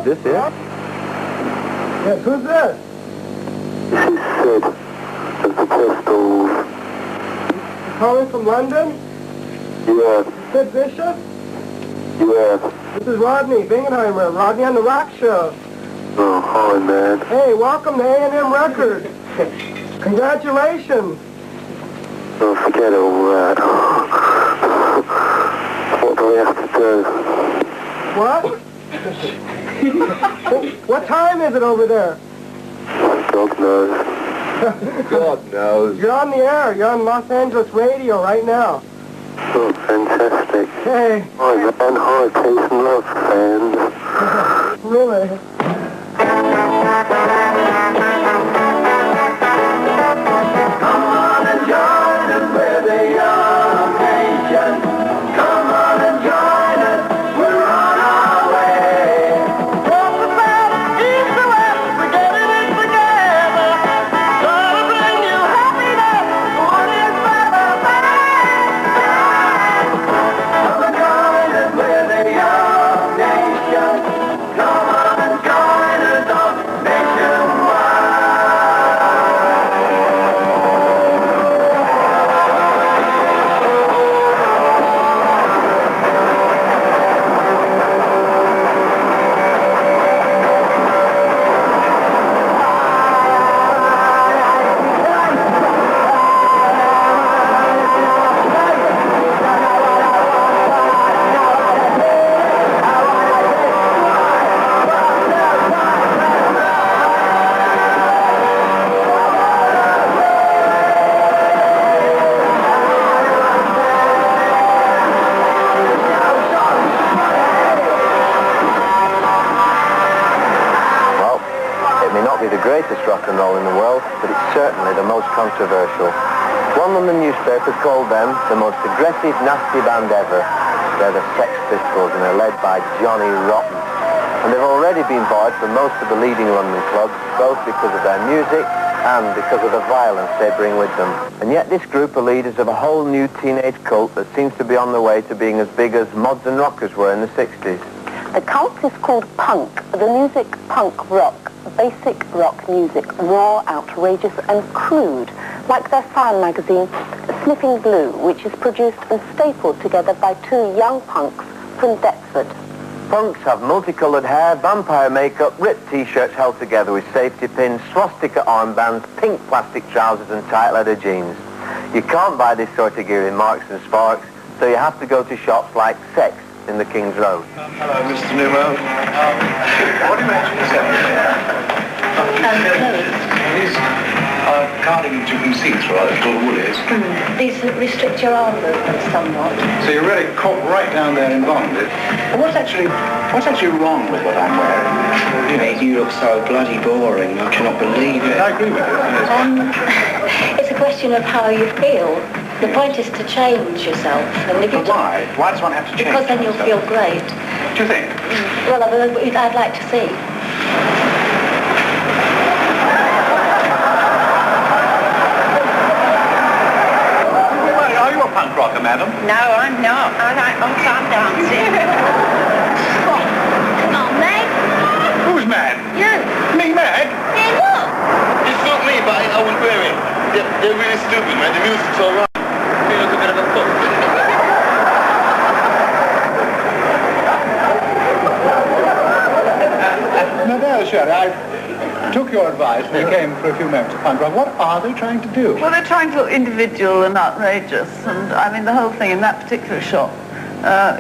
this here? Yes, who's this? This is Sid of the Pistols. You calling from London? Yeah, Sid Bishop? yeah. This is Rodney Bingenheimer. Rodney on the Rock Show. Oh, hi, man. Hey, welcome to A&M Records. Congratulations. Oh, forget all that. What do I have to do? What? What time is it over there? God knows. God knows. You're on the air. You're on Los Angeles radio right now. Oh, fantastic. Hey. Hi, man. Hi, peace and love, fans. Really? Come on and join us, we're the young nation. Come on and join us, we're on our way. From the south, east to west, we're getting it together. Gonna bring you happiness, what is better than? Come and join us, we're the young nation. Come on and join us on nationwide. The greatest rock and roll in the world, but it's certainly the most controversial. One London newspaper called them the most aggressive, nasty band ever. They're the Sex Pistols and they're led by Johnny Rotten. And they've already been barred from most of the leading London clubs, both because of their music and because of the violence they bring with them. And yet this group are leaders of a whole new teenage cult that seems to be on the way to being as big as mods and rockers were in the 60s. The cult is called punk. The music punk rock. Basic rock music, raw, outrageous and crude, like their fan magazine, Sniffing Blue, which is produced and stapled together by two young punks from Deptford. Punks have multicoloured hair, vampire makeup, ripped t-shirts held together with safety pins, swastika armbands, pink plastic trousers and tight leather jeans. You can't buy this sort of gear in Marks and Sparks, so you have to go to shops like Sex in the King's Road. Hello, Mr. Newman. What do you actually say? These cardigans you can see through, like little woolies. These restrict your arm movement somewhat. So you're really caught right down there in bondage. What's actually wrong with what I'm wearing? You made you look so bloody boring, I cannot believe it. I agree with you. It's a question of how you feel. The point is to change yourself. And if you But why? Why does one have to change? Because then you'll feel great. Do you think? Well, I'd like to see. Are you a punk rocker, madam? No, I'm not. I like old-time dancing. Come on, Meg. Who's mad? You. Me mad? Yeah, what? It's not me, but I wouldn't wear it. They're really stupid, man. The music's all right. No, there, Sherry. I took your advice when you came for a few moments of punk rock. What are they trying to do? Well, they're trying to look individual and outrageous, and I mean the whole thing in that particular shop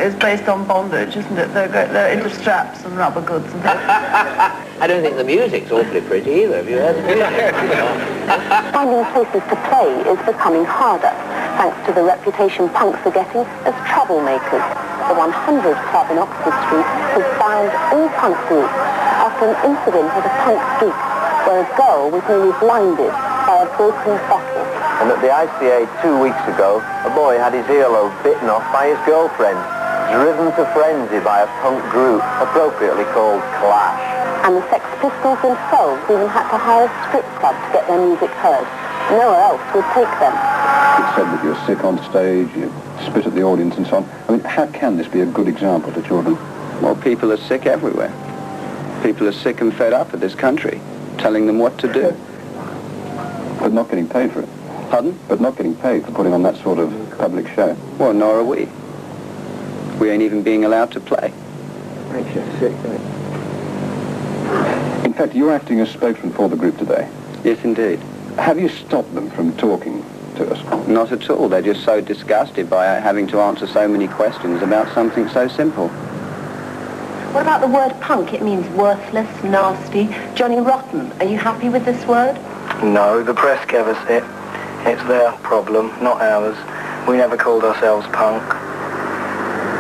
is based on bondage, isn't it? They're into straps and rubber goods and things. I don't think the music's awfully pretty either, have you heard the music? Finding places to play is becoming harder, thanks to the reputation punks are getting as troublemakers. The 100 Club in Oxford Street has banned all punk groups after an incident at a punk street where a girl was nearly blinded by a broken bottle. And at the ICA 2 weeks ago, a boy had his earlobe bitten off by his girlfriend, driven to frenzy by a punk group, appropriately called Clash. And the Sex Pistols themselves even had to hire a strip club to get their music heard. Nowhere else would take them. It's said that you're sick on stage, you spit at the audience and so on. I mean, how can this be a good example to children? Well, people are sick everywhere. People are sick and fed up of this country, telling them what to do. But not getting paid for it. Pardon? But not getting paid for putting on that sort of public show. Well, nor are we. We ain't even being allowed to play. Makes you sick, doesn't it? In fact, you're acting as spokesman for the group today. Yes, indeed. Have you stopped them from talking to us? Not at all. They're just so disgusted by having to answer so many questions about something so simple. What about the word punk? It means worthless, nasty, Johnny Rotten. Are you happy with this word? No, the press gave us it. It's their problem, not ours. We never called ourselves punk.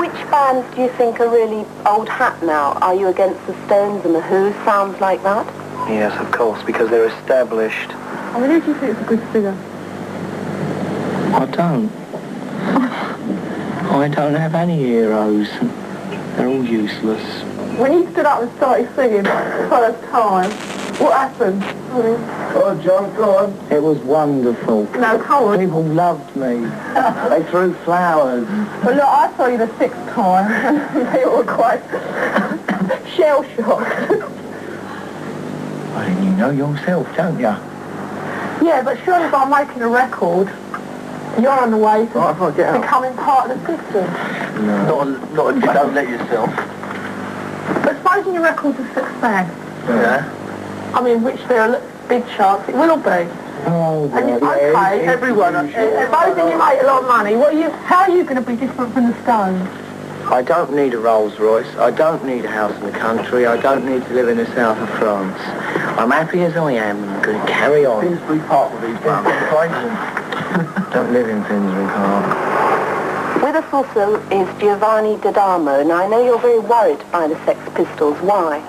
Which bands do you think are really old hat now? Are you against the Stones and the Who? Sounds like that? Yes, of course, because they're established. I mean, who do you think is a good singer? I don't. I don't have any heroes. They're all useless. When you stood up and started singing for the first time, what happened? Oh, John, go on. It was wonderful. No, come on. People loved me. They threw flowers. Well, look, I saw you the 6th time, and they were quite shell-shocked. Well, you know yourself, don't you? Yeah, but surely by making a record, you're on the way to becoming part of the system. No. Not if you don't let yourself. But supposing your record's a success, Yeah? I mean, which there are big chance it will be. Oh, And you okay, everyone. Supposing you make a lot of money, how are you going to be different from the Stones? I don't need a Rolls Royce. I don't need a house in the country. I don't need to live in the south of France. I'm happy as I am and I'm going to carry on. Finsbury Park with these ones. Don't live in Finsbury Park. With us also is Giovanni D'Adamo. Now, I know you're very worried by the Sex Pistols. Why?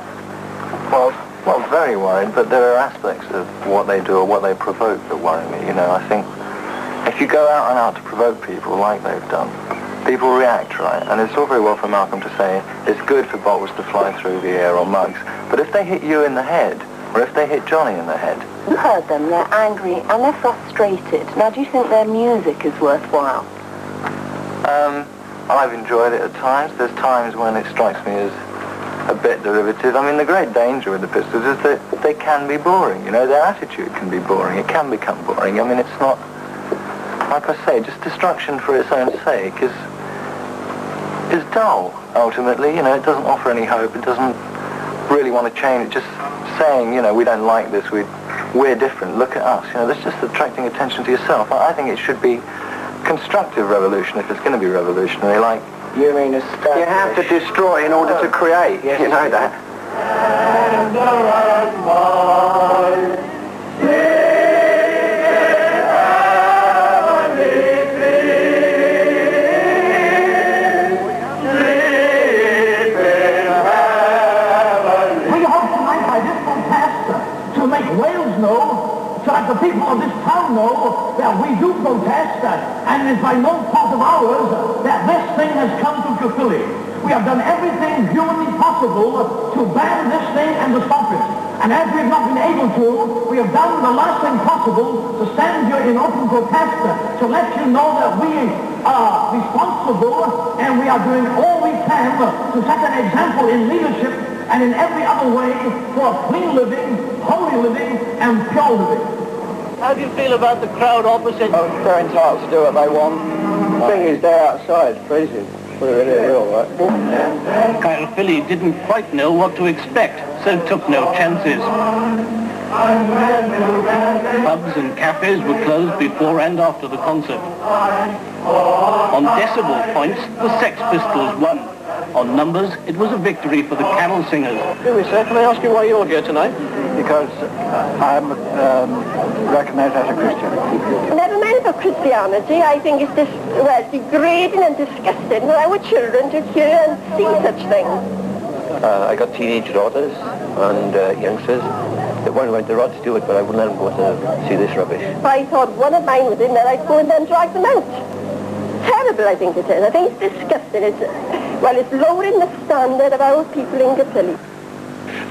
Well, very worried, but there are aspects of what they do or what they provoke that worry me. You know, I think if you go out and out to provoke people like they've done, people react, right? And it's all very well for Malcolm to say it's good for bottles to fly through the air or mugs, but if they hit you in the head, or if they hit Johnny in the head... You heard them. They're angry and they're frustrated. Now, do you think their music is worthwhile? I've enjoyed it at times. There's times when it strikes me as a bit derivative. I mean, the great danger with the Pistols is that they can be boring. You know, their attitude can be boring. It can become boring. I mean, it's not, like I say, just destruction for its own sake is dull, ultimately. You know, it doesn't offer any hope. It doesn't really want to change. It's just saying, you know, we don't like this. We're different. Look at us. You know, that's just attracting attention to yourself. I think it should be constructive revolution if it's going to be revolutionary, like... You mean establish? You have to destroy in order to create. Yes, you know that. We hope tonight by this protest to make Wales know, so that the people of this town know that we do protest, and it is by no fault of ours that this thing has come to Caerphilly. We have done everything humanly possible to ban this thing and to stop it. And as we have not been able to, we have done the last thing possible to stand here in open protest to let you know that we are responsible and we are doing all we can to set an example in leadership and in every other way for clean living, holy living, and pure living. How do you feel about the crowd opposite? Oh, they're entitled to do what they want. The thing is, they're outside, freezing. We're in here, all right. Caerphilly didn't quite know what to expect, so took no chances. Pubs and cafes were closed before and after the concert. On decibel points, the Sex Pistols won. On numbers, it was a victory for the Carol Singers. Excuse me, sir, can I ask you why you're here tonight? Because I'm recognized as a Christian. Never mind for Christianity. I think it's degrading and disgusting for our children to hear and see such things. I got teenage daughters and youngsters that won't want the rod to do it, but I wouldn't let them go to see this rubbish. I thought one of mine was in there, I'd go and then drag them out. Terrible, I think it is. I think it's disgusting. It's lowering the standard of our people in Caerphilly.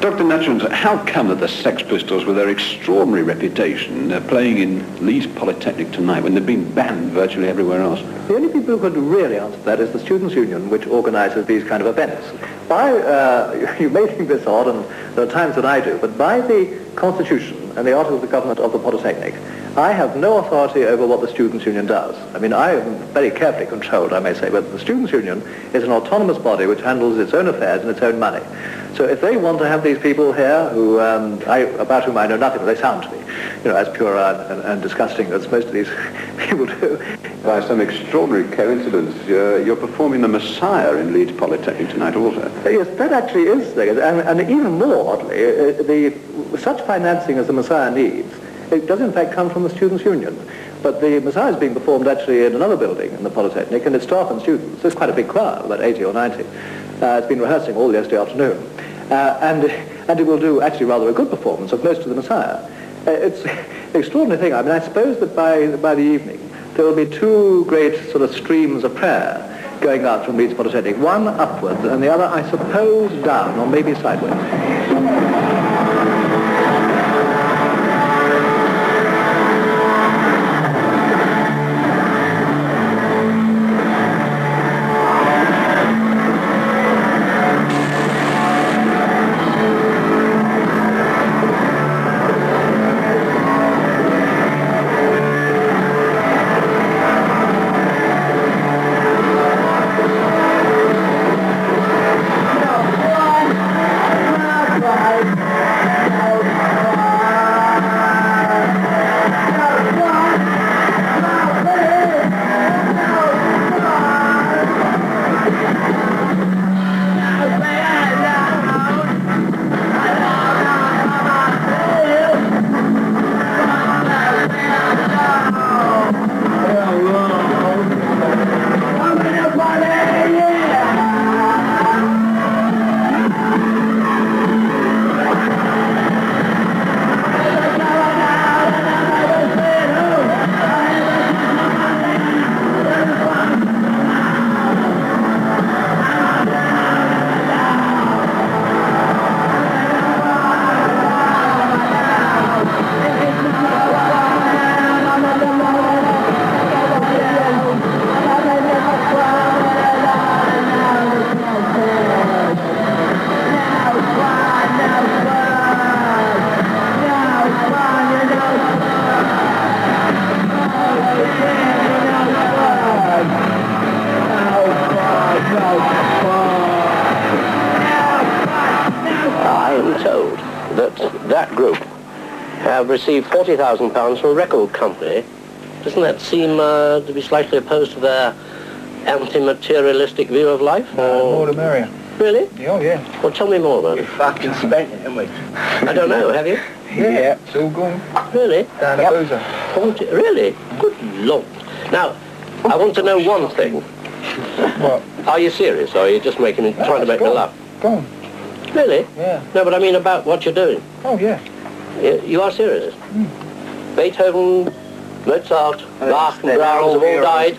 Dr. Nutchins, how come that the Sex Pistols, with their extraordinary reputation, are playing in Leeds Polytechnic tonight when they've been banned virtually everywhere else? The only people who could really answer that is the Students' Union, which organises these kind of events. You may think this odd, and there are times that I do, but by the Constitution and the Articles of Government of the Polytechnic, I have no authority over what the Students' Union does. I mean, I am very carefully controlled, I may say, but the Students' Union is an autonomous body which handles its own affairs and its own money. So if they want to have these people here, who about whom I know nothing, but they sound to me, as pure and disgusting as most of these people do. By some extraordinary coincidence, you're performing the Messiah in Leeds Polytechnic tonight also. Yes, that actually is the and even more oddly, such financing as the Messiah needs, it does in fact come from the Students' Union. But the Messiah is being performed actually in another building in the Polytechnic, and it's staff and students. There's quite a big choir, about 80 or 90. It's been rehearsing all yesterday afternoon. And it will do actually rather a good performance of most of the Messiah. It's an extraordinary thing. I mean, I suppose that by the evening there will be two great sort of streams of prayer going out from Leeds Polytechnic, one upwards and the other, I suppose, down, or maybe sideways. That group have received £40,000 from a record company. Doesn't that seem to be slightly opposed to their anti-materialistic view of life? More the merrier. Really? Oh, yeah. Well, tell me more about it. We fucking spent it, haven't we? I don't know, have you? Yeah, it's all gone. Really? Down the boozer. 40, really? Good Lord. Now, I want to know one thing. What? Are you serious, or are you just trying to make me laugh? Go on. Really? Yeah. No, but I mean about what you're doing. Oh, yeah. You are serious? Beethoven, Mozart, Bach and Brahms have all died?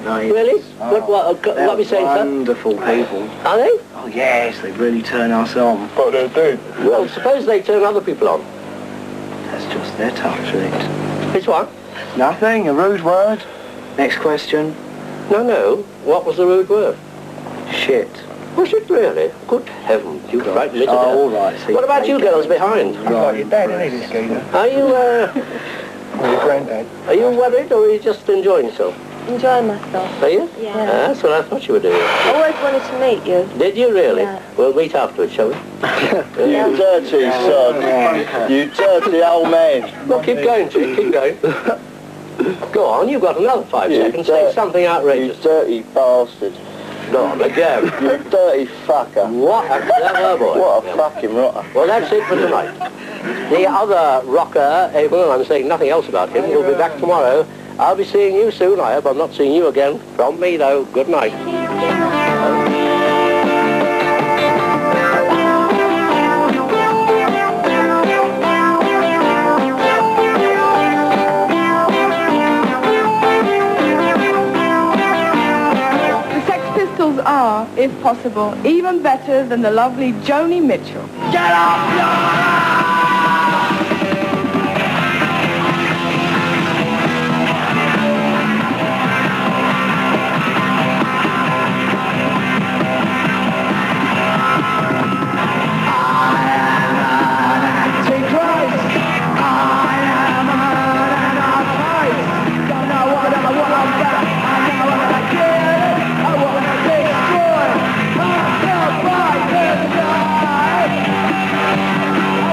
Really? What are we saying, sir? Wonderful people. Are they? Oh, yes, they really turn us on. What do they do? Well, suppose they turn other people on. That's just their touch, right? It's what? Nothing, a rude word. Next question. No. What was the rude word? Shit. Was it really? Good heavens, you frightened me to death. Oh, all right. See, what about you girls behind? I've got your dad, isn't he, this geezer? Are you, Your granddad. Are you worried, or are you just enjoying yourself? Enjoying myself. Are you? Yeah. That's what I thought you were doing. I always wanted to meet you. Did you really? Yeah. We'll meet afterwards, shall we? You dirty son. You dirty old man. Well, keep going, Chick, keep going. Go on, you've got another 5 seconds. Say something outrageous. You dirty bastard. Go on, again. You dirty fucker. What a clever boy. What a fucking rotter. Well, that's it for tonight. The other rocker, Abel, I'm saying nothing else about him, will be back tomorrow. I'll be seeing you soon. I hope I'm not seeing you again. From me, though, good night. The Sex Pistols are if possible, even better than the lovely Joni Mitchell. Get up, Laura!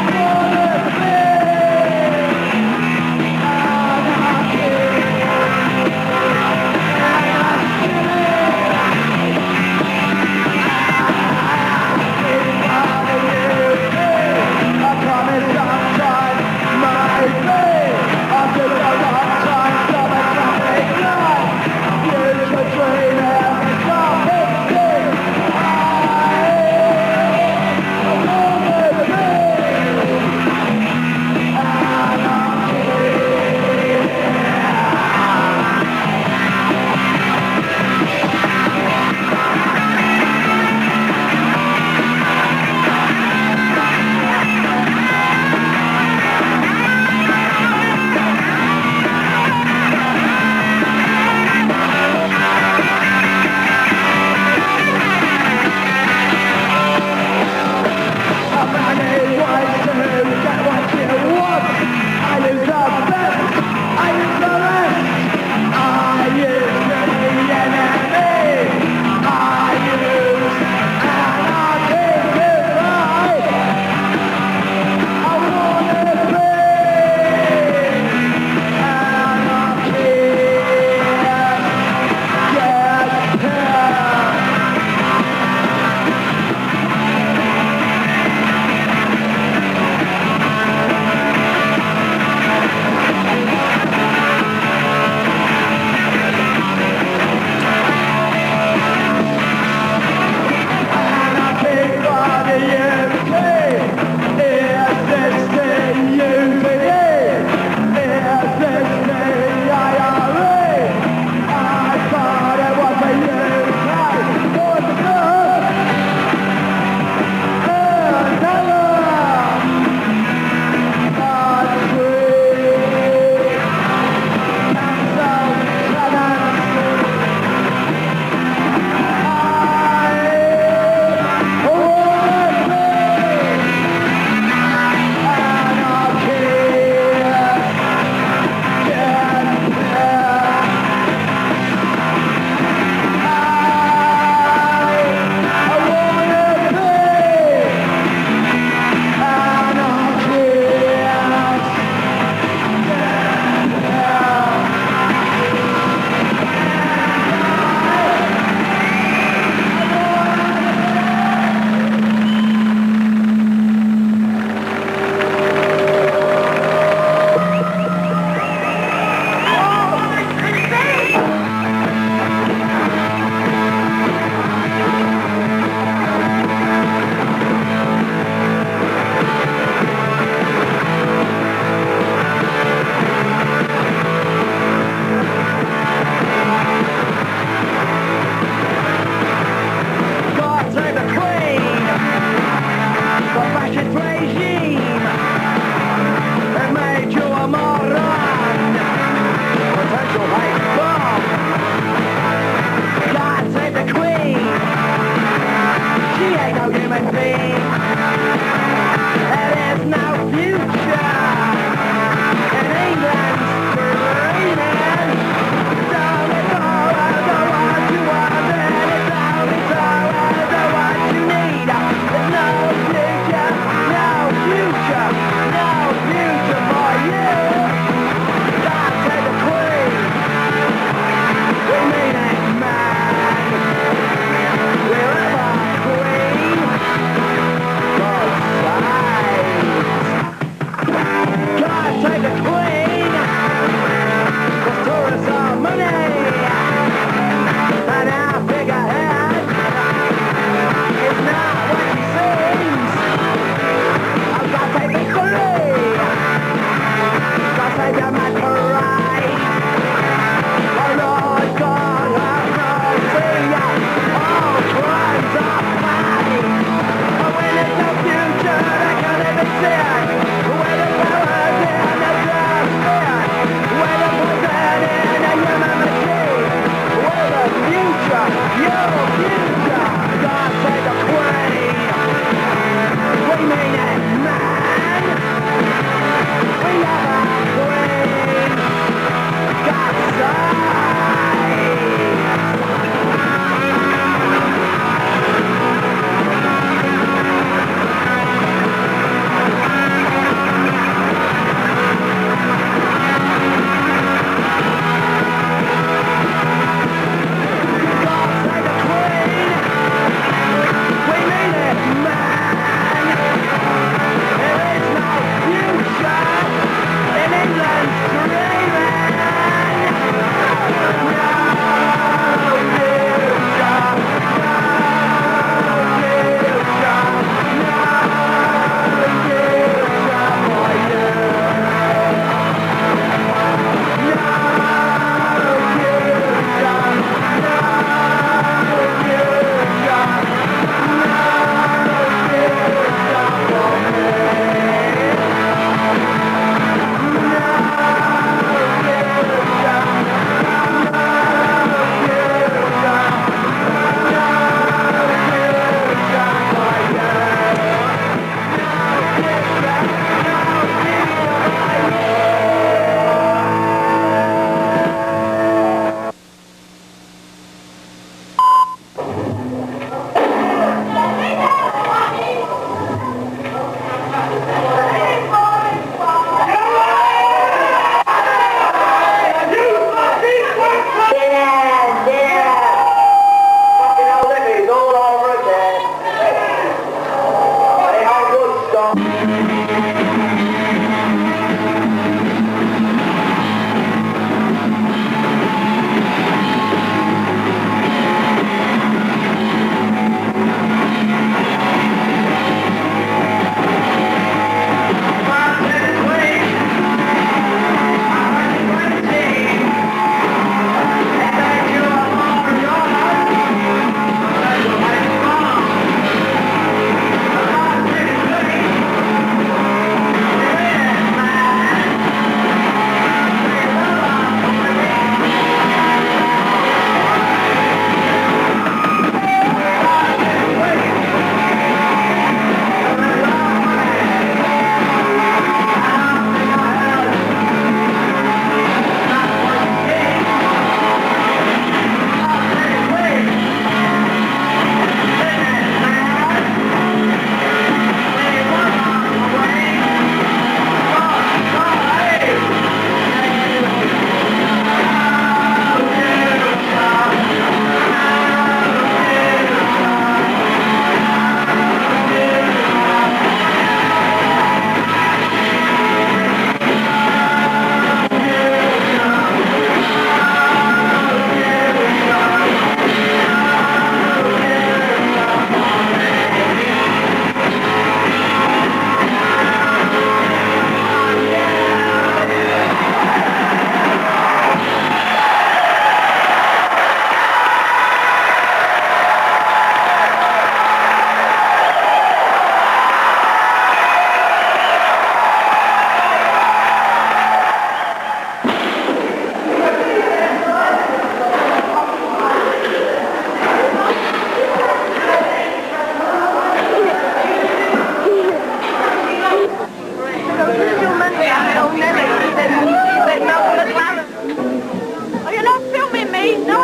I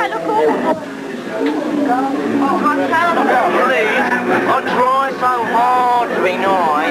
I try so hard to be nice.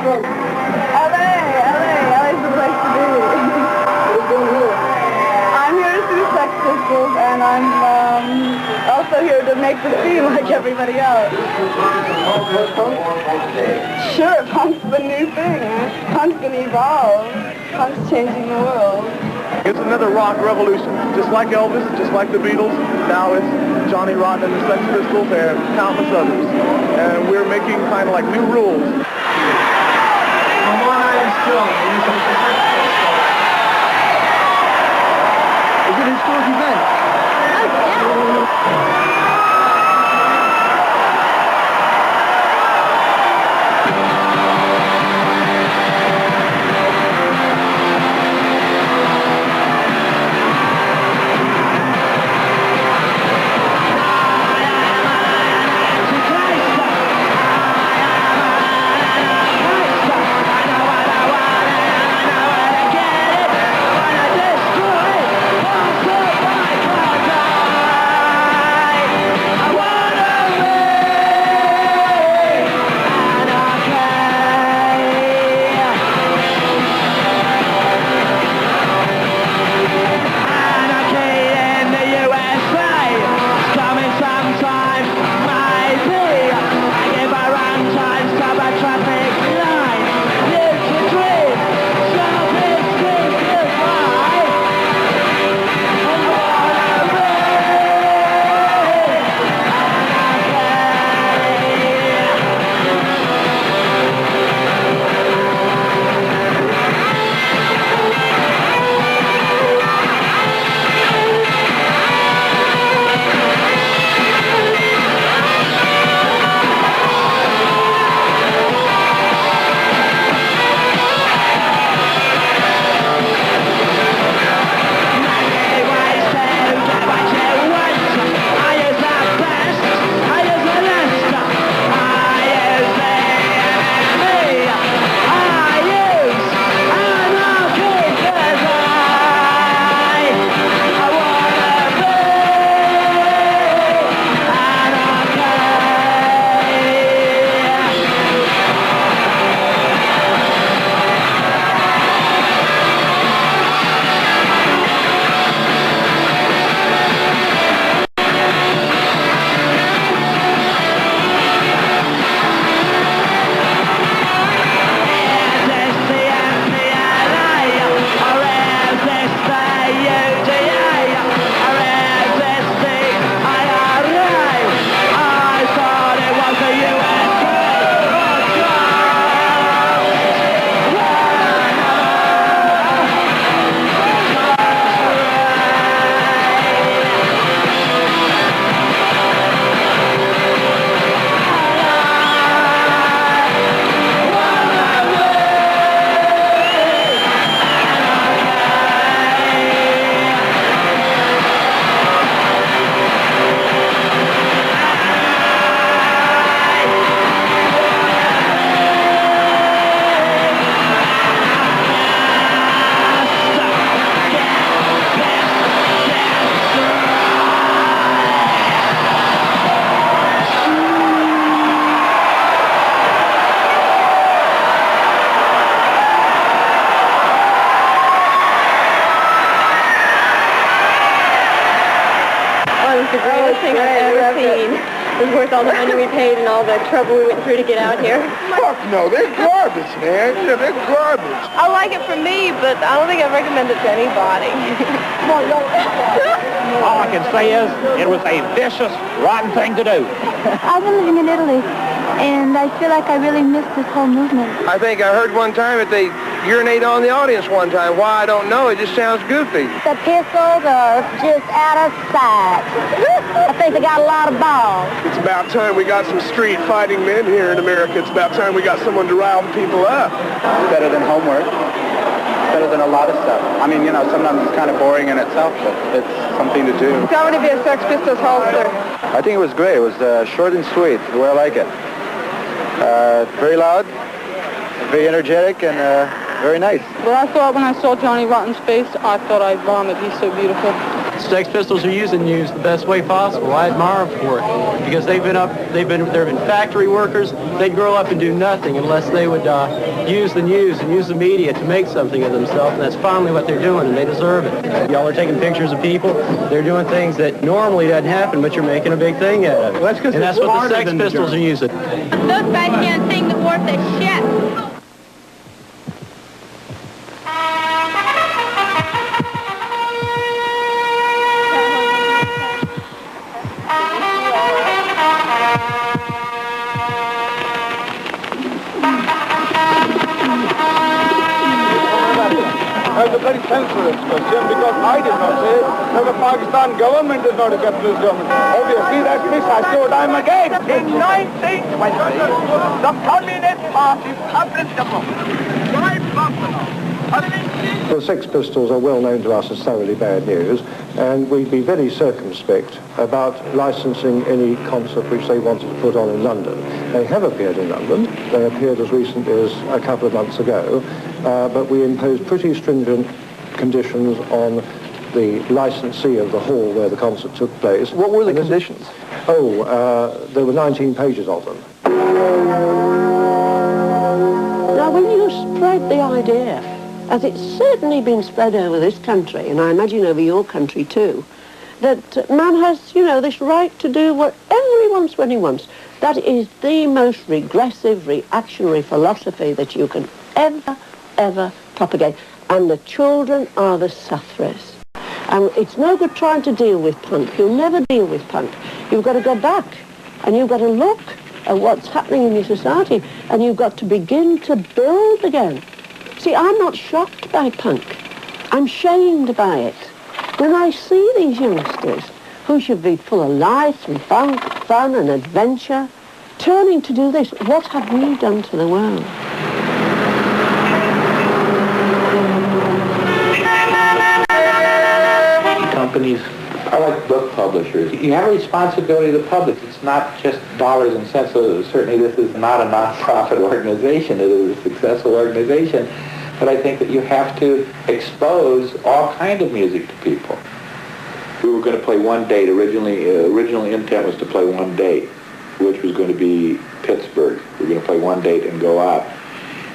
LA's the place to be. I'm here to see the Sex Pistols, and I'm also here to make the scene like everybody else. Sure, punk's the new thing. Punk's gonna evolve. Punk's changing the world. It's another rock revolution, just like Elvis, just like the Beatles. Now it's Johnny Rotten and the Sex Pistols and countless others. And we're making kind of like new rules. From what I am told, Is it a sports event? The greatest thing I've ever seen. It was worth all the money we paid and all the trouble we went through to get out here. Fuck no, they're garbage, man. Yeah, they're garbage. I like it for me, but I don't think I'd recommend it to anybody. All I can say is it was a vicious, rotten thing to do. I've been living in Italy, and I feel like I really missed this whole movement. I think I heard one time that they urinate on the audience one time. Why, I don't know. It just sounds goofy. The Pistols are just out of sight. I think they got a lot of balls. It's about time we got some street fighting men here in America. It's about time we got someone to rile people up. It's better than homework. It's better than a lot of stuff. I mean, you know, sometimes it's kind of boring in itself, but it's something to do. How many of you Sex Pistols holster? I think it was great. It was short and sweet, the way I like it. Very loud, very energetic, and very nice. Well, I thought when I saw Johnny Rotten's face, I thought I'd vomit. He's so beautiful. Sex Pistols are using news the best way possible. I admire them for it because they've been factory workers. They'd grow up and do nothing unless they would use the news and use the media to make something of themselves, and that's finally what they're doing, and they deserve it. Y'all are taking pictures of people. They're doing things that normally doesn't happen, but you're making a big thing out of it. Well, and that's what the Sex Pistols are using. Those guys can't sing the worth of shit. That's a very sensitive question because I did not say that the Pakistan government is not a capitalist government. Obviously, that's precisely what I'm against. In 1920, the Communist Party published a book by Buffalo. The Sex Pistols are well known to us as thoroughly bad news, and we'd be very circumspect about licensing any concert which they wanted to put on in London. They have appeared in London. They appeared as recently as a couple of months ago, but we imposed pretty stringent conditions on the licensee of the hall where the concert took place. What were the conditions? There were 19 pages of them. Now, when you spread the idea, as it's certainly been spread over this country, and I imagine over your country too, that man has, this right to do whatever he wants when he wants. That is the most regressive, reactionary philosophy that you can ever propagate. And the children are the sufferers. And it's no good trying to deal with punk. You'll never deal with punk. You've got to go back, and you've got to look at what's happening in your society, and you've got to begin to build again. See, I'm not shocked by punk. I'm shamed by it. When I see these youngsters who should be full of life and fun and adventure, turning to do this, what have we done to the world? Companies are like book publishers. You have a responsibility to the public. It's not just dollars and cents. So certainly this is not a non-profit organization. It is a successful organization. But I think that you have to expose all kind of music to people. We were going to play one date. Original intent was to play one date, which was going to be Pittsburgh. We were going to play one date and go out.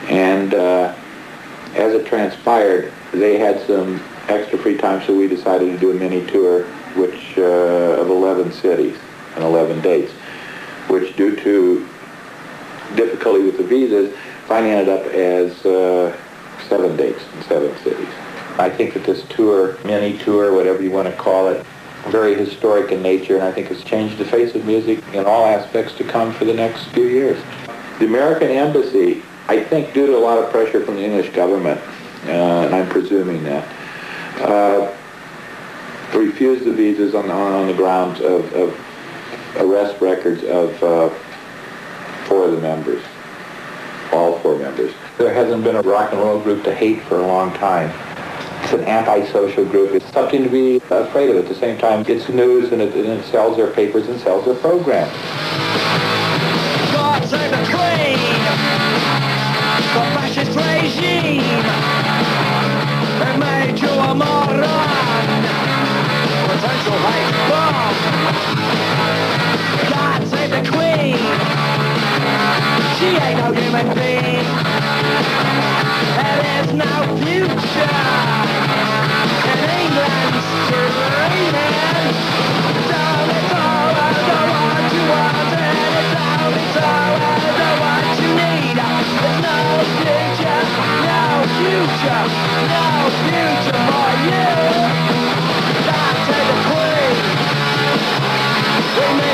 And as it transpired, they had some extra free time, so we decided to do a mini tour, which of 11 cities and 11 dates, which due to difficulty with the visas, finally ended up as 7 dates in 7 cities. I think that this tour, mini tour, whatever you want to call it, very historic in nature, and I think it's changed the face of music in all aspects to come for the next few years. The American Embassy, I think due to a lot of pressure from the English government, and I'm presuming that, refused the visas on the grounds of arrest records of 4 of the members, all 4 members. There hasn't been a rock and roll group to hate for a long time. It's an antisocial group. It's something to be afraid of. At the same time, it's news and it sells their papers and sells their programs. God save the Queen, the fascist regime, it made you a moron, potential hate bomb. God save the Queen, she ain't no human being, there is no future in England's dreaming. It's all I don't want you want, and it's all I don't want you need. There's no future, no future, no future for you. God save the Queen, we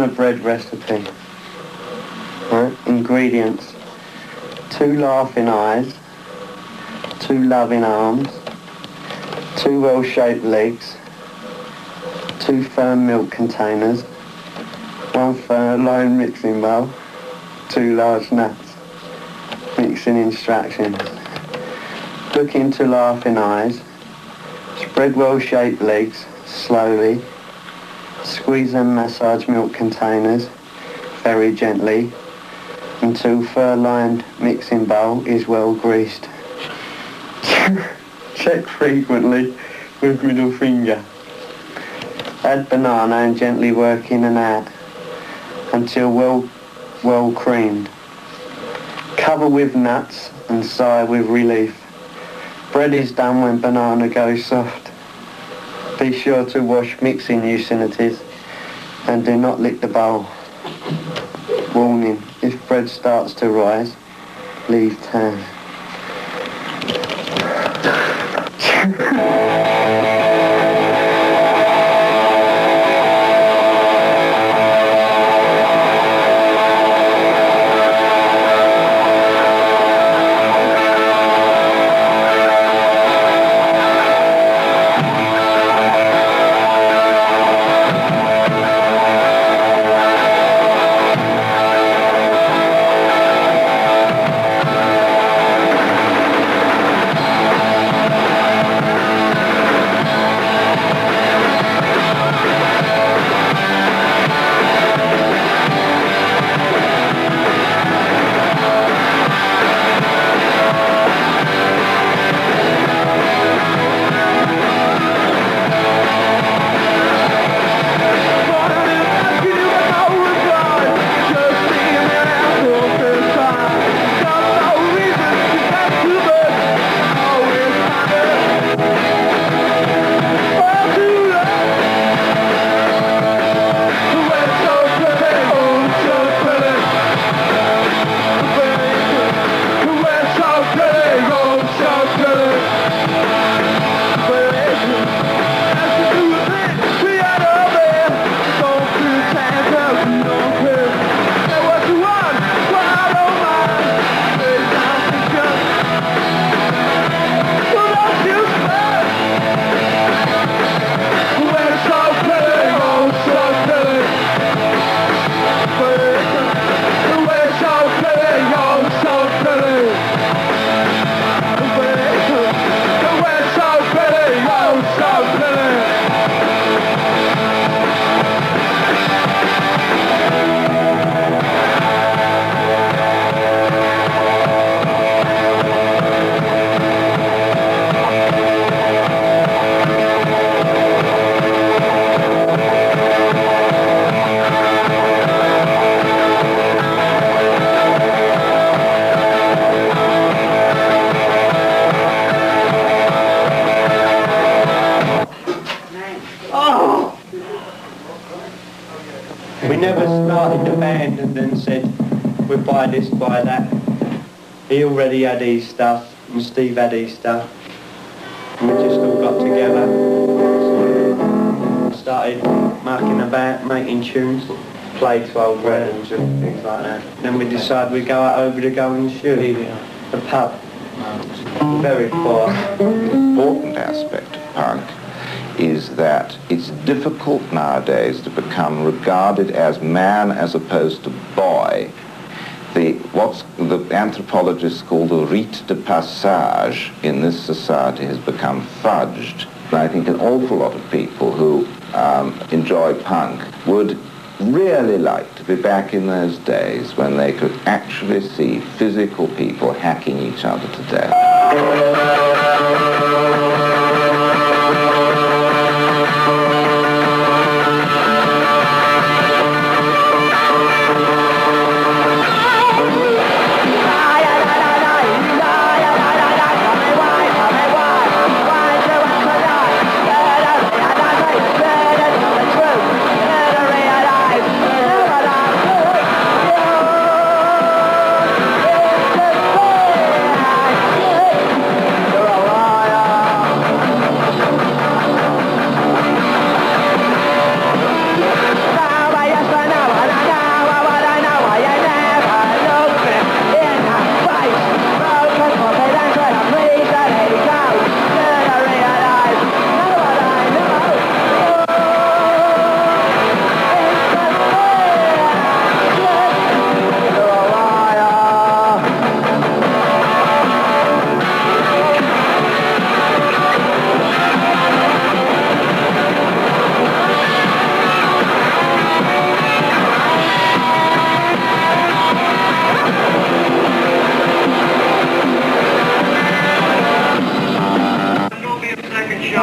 banana bread recipe. Right? Ingredients: 2 laughing eyes, 2 loving arms, 2 well-shaped legs, 2 firm milk containers, 1 fur-lined mixing bowl, 2 large nuts. Mixing instructions. Look into laughing eyes. Spread well-shaped legs slowly. Squeeze and massage milk containers very gently until fur-lined mixing bowl is well greased. Check frequently with middle finger. Add banana and gently work in and out until well creamed. Cover with nuts and sigh with relief. Bread is done when banana goes soft. Be sure to wash mixing utensils and do not lick the bowl. Warning, if bread starts to rise, leave town. We never started the band and then said, we'll buy this, buy that. He already had his stuff, and Steve had his stuff. And we just all got together, started mucking about, making tunes, played to old records and things like that. Then we decided we'd go out over to Golden Shoe, the pub. Very poor. Important aspect of punk is that it's difficult nowadays to become regarded as man as opposed to boy. What the anthropologists call the rite de passage in this society has become fudged. And I think an awful lot of people who enjoy punk would really like to be back in those days when they could actually see physical people hacking each other to death. You're a liar.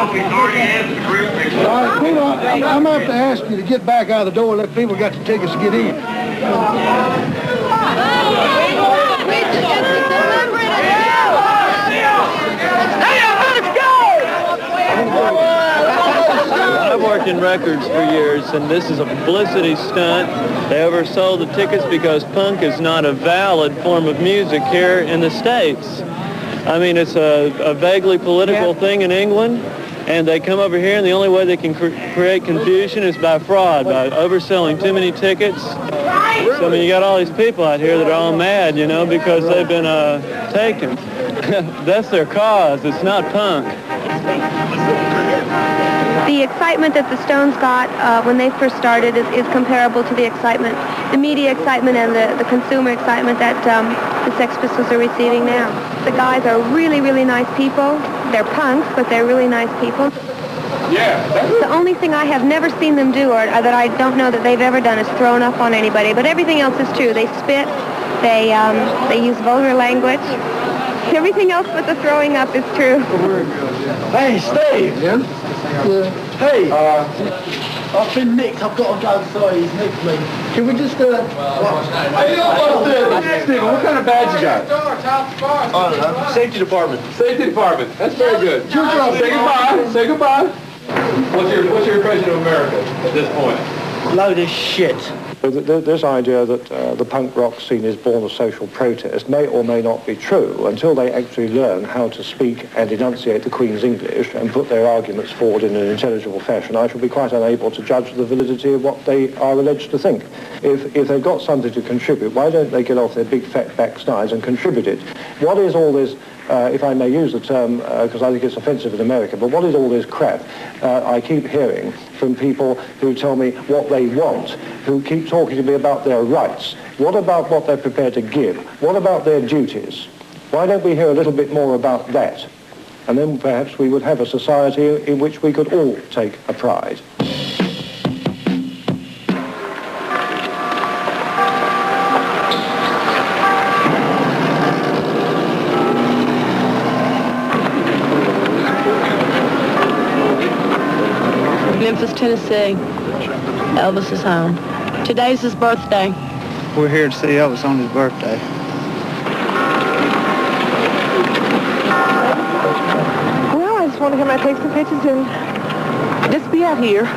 Peter, I'm going to have to ask you to get back out of the door and let people got the tickets to get in. I've worked in records for years, and this is a publicity stunt. They oversold the tickets because punk is not a valid form of music here in the States. I mean, it's a vaguely political thing in England, and they come over here, and the only way they can create confusion is by fraud, by overselling too many tickets. So, I mean, you got all these people out here that are all mad, you know, because they've been taken. That's their cause. It's not punk. The excitement that the Stones got when they first started is comparable to the excitement, the media excitement and the consumer excitement that the Sex Pistols are receiving now. The guys are really, really nice people. They're punks, but they're really nice people. Yeah. The only thing I have never seen them do, or that I don't know that they've ever done, is thrown up on anybody. But everything else is true. They spit. They use vulgar language. Everything else but the throwing up is true. Hey, Steve. Yeah? Hey. I've been nicked. I've got to go. Sorry, he's nicked me. Can we just Hey, Steve, what kind of badge you got? I don't know. Safety department. Safety department. That's very good. Your job. Say goodbye. Say goodbye. What's your impression of America at this point? Load of shit. This idea that the punk rock scene is born of social protest may or may not be true until they actually learn how to speak and enunciate the Queen's English and put their arguments forward in an intelligible fashion. I shall be quite unable to judge the validity of what they are alleged to think. If they've got something to contribute, why don't they get off their big fat backsides and contribute it? What is all this, if I may use the term, because I think it's offensive in America, but what is all this crap I keep hearing from people who tell me what they want, who keep talking to me about their rights? What about what they're prepared to give? What about their duties? Why don't we hear a little bit more about that? And then perhaps we would have a society in which we could all take a pride. Memphis, Tennessee. Elvis is home. Today's his birthday. We're here to see Elvis on his birthday. Well, I just want to come out and take some pictures and just be out here.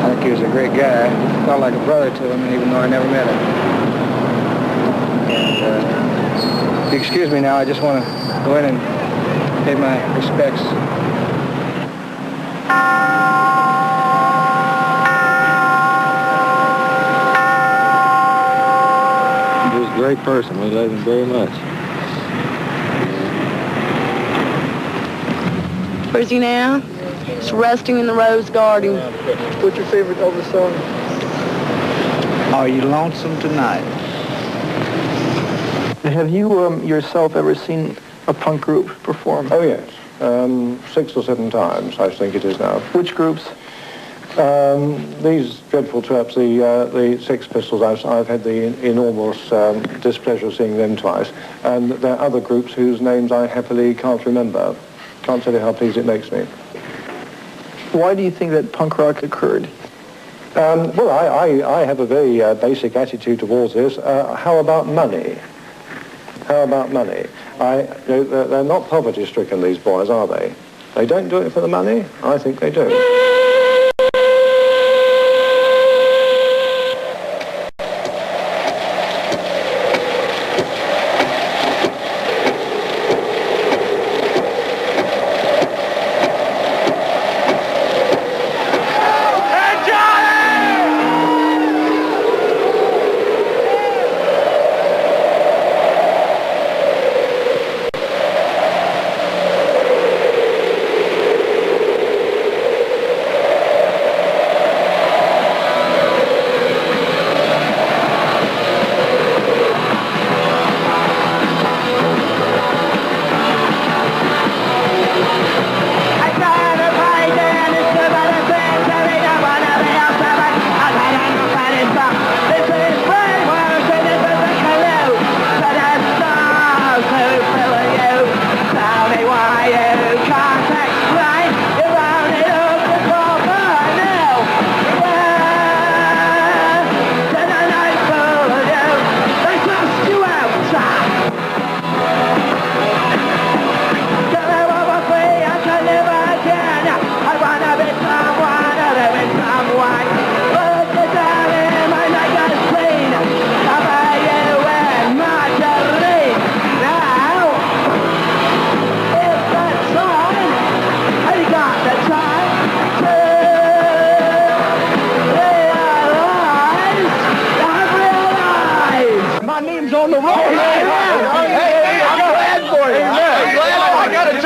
I think he was a great guy. I felt like a brother to him, even though I never met him. And, if you excuse me now, I just want to go in and pay my respects. He was a great person. We love him very much. Where's he now? He's resting in the rose garden. What's your favorite Elvis song? Are you lonesome tonight? Have you yourself ever seen a punk group perform? Oh, yes. 6 or 7 times, I think it is now. Which groups? These dreadful traps, the Sex Pistols, I've had the enormous displeasure of seeing them twice. And there are other groups whose names I happily can't remember. Can't tell you how pleased it makes me. Why do you think that punk rock occurred? Well, I have a very basic attitude towards this. How about money? How about money? They're not poverty-stricken, these boys, are they? They don't do it for the money? I think they do.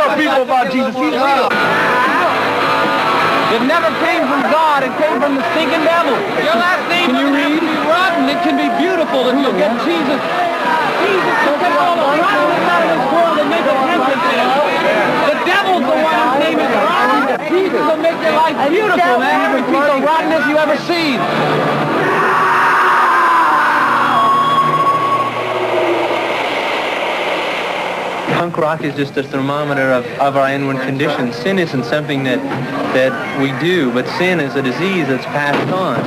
show people about Jesus. He's real. It never came from God. It came from the stinking devil. Your last name can you read? It can be rotten. It can be beautiful if you'll get Jesus. Jesus can take all the rottenness out of this world and make it heaven. The devil's the one whose name is rotten. Jesus will make your life beautiful, man. Every piece of rottenness you ever seen. Punk rock is just a thermometer of our inward condition. Sin isn't something that we do, but sin is a disease that's passed on.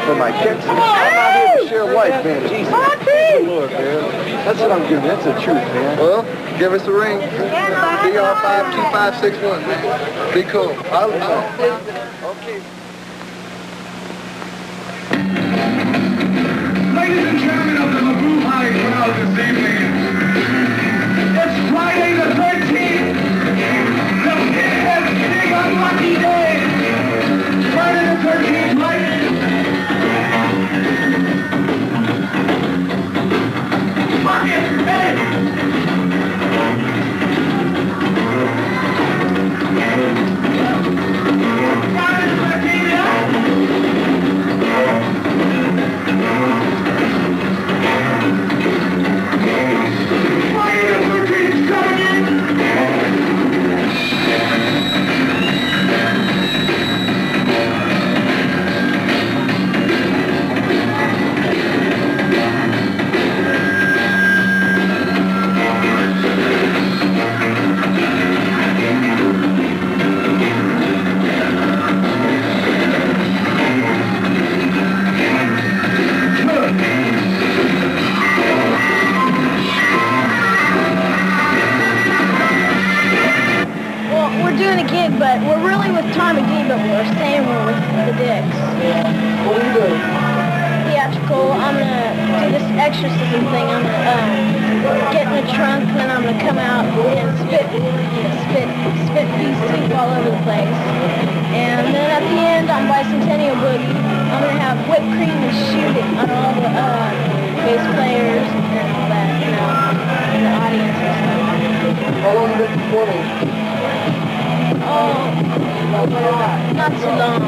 For my kicks. I'm out here to share life, man. Jesus. Good Lord, man. That's what I'm giving. That's the truth, man. Well, give us a ring. DR52561, man. Be cool. I'll okay. Ladies and gentlemen of the Magoo High crowd this evening, it's Friday the 13th. The Pinhead's big unlucky day. Friday the 13th, right? But we're really with Tom McGee, but we're saying we're with the Dicks. What are you doing? Theatrical. I'm going to do this exorcism thing. I'm going to get in the trunk, and then I'm going to come out and spit pea soup all over the place. And then at the end, on Bicentennial Boogie, I'm going to have whipped cream and shoot it on all the bass players and all that, you know, and the audience and stuff. How long have you been performing? Oh, not so long,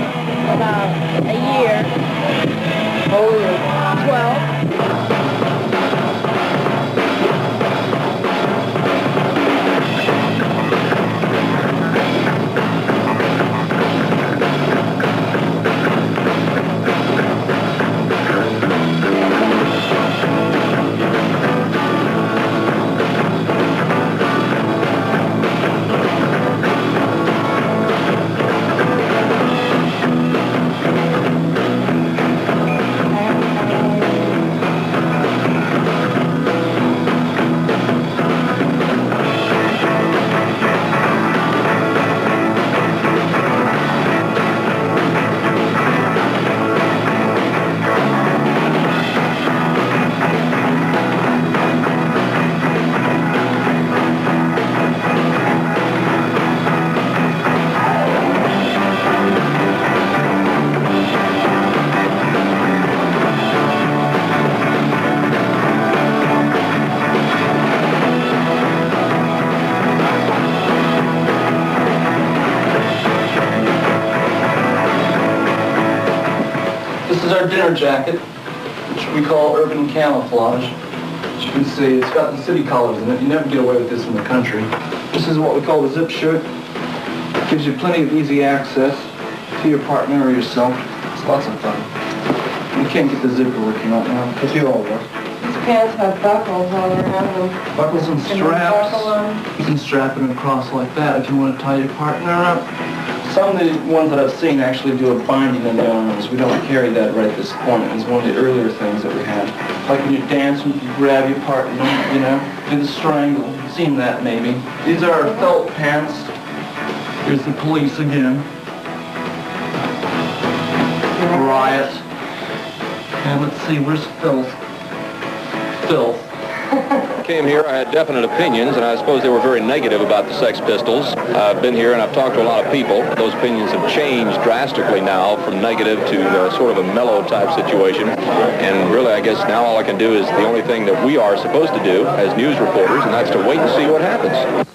about a year. How old are you? 12. Our dinner jacket, which we call urban camouflage. As you can see, it's got the city colors in it. You never get away with this in the country. This is what we call the zip shirt. It gives you plenty of easy access to your partner or yourself. It's lots of fun. You can't get the zipper working right now because you all work. pants have buckles all around them. Buckles and Can you buckle straps. them? You can strap it across like that if you want to tie your partner up. Some of the ones that I've seen actually do a binding in the arms. We don't carry that right at this point. It's one of the earlier things that we had. Like when you're dancing, you grab your partner, you know, do the strangle. You've seen that maybe. These are our felt pants. Here's the police again. Riot. And let's see, where's filth? Filth. Came here, I had definite opinions, and I suppose they were very negative about the Sex Pistols. I've been here and I've talked to a lot of people. Those opinions have changed drastically now from negative to sort of a mellow type situation. And really, I guess now all I can do is the only thing that we are supposed to do as news reporters, and that's to wait and see what happens.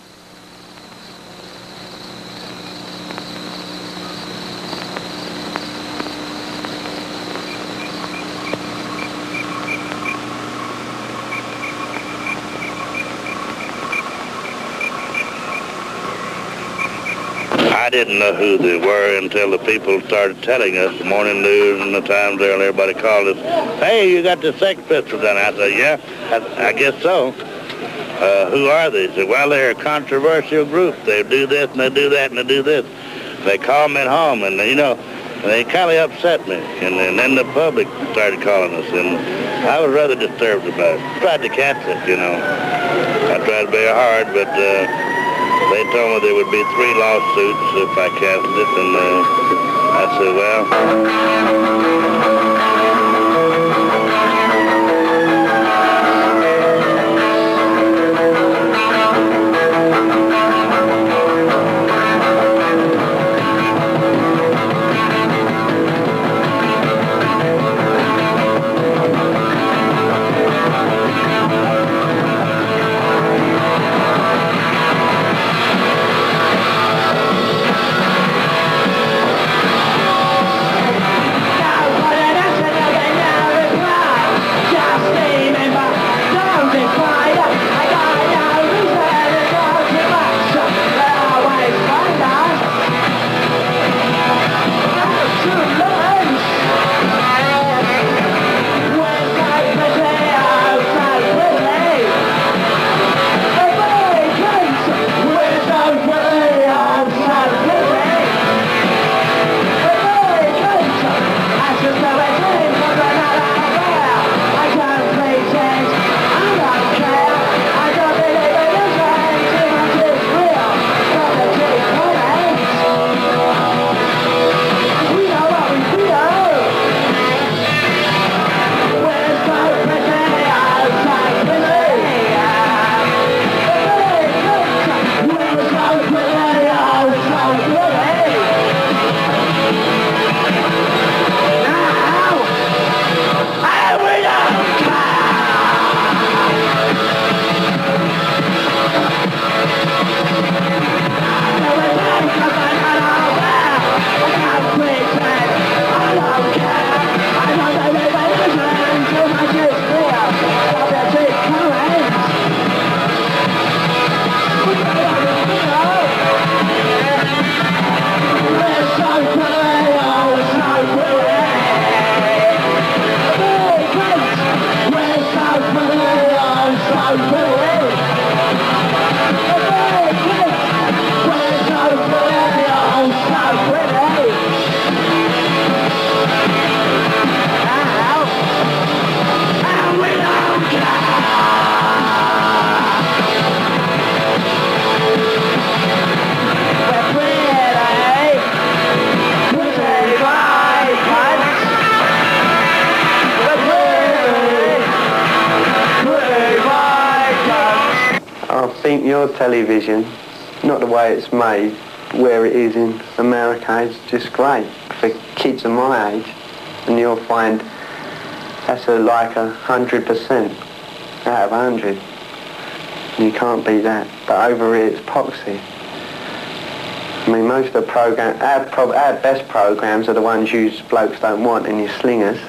I didn't know who they were until the people started telling us, the morning news and the Times Herald, everybody called us, hey, you got the Sex Pistols down there. I said, yeah, I guess so. Who are they? They said, well, they're a controversial group. They do this and they do that and they do this. They call me at home and, you know, they kind of upset me. And then the public started calling us, and I was rather disturbed about it. I tried to catch it, you know. I tried very hard, but they told me there would be 3 lawsuits if I cast it, and I said, well... Your television, not the way it's made, where it is in America, is just great for kids of my age, and you'll find that's like 100% out of 100. You can't beat that. But over here it's poxy. I mean, most of the programs, our best programs are the ones you blokes don't want in your slingers,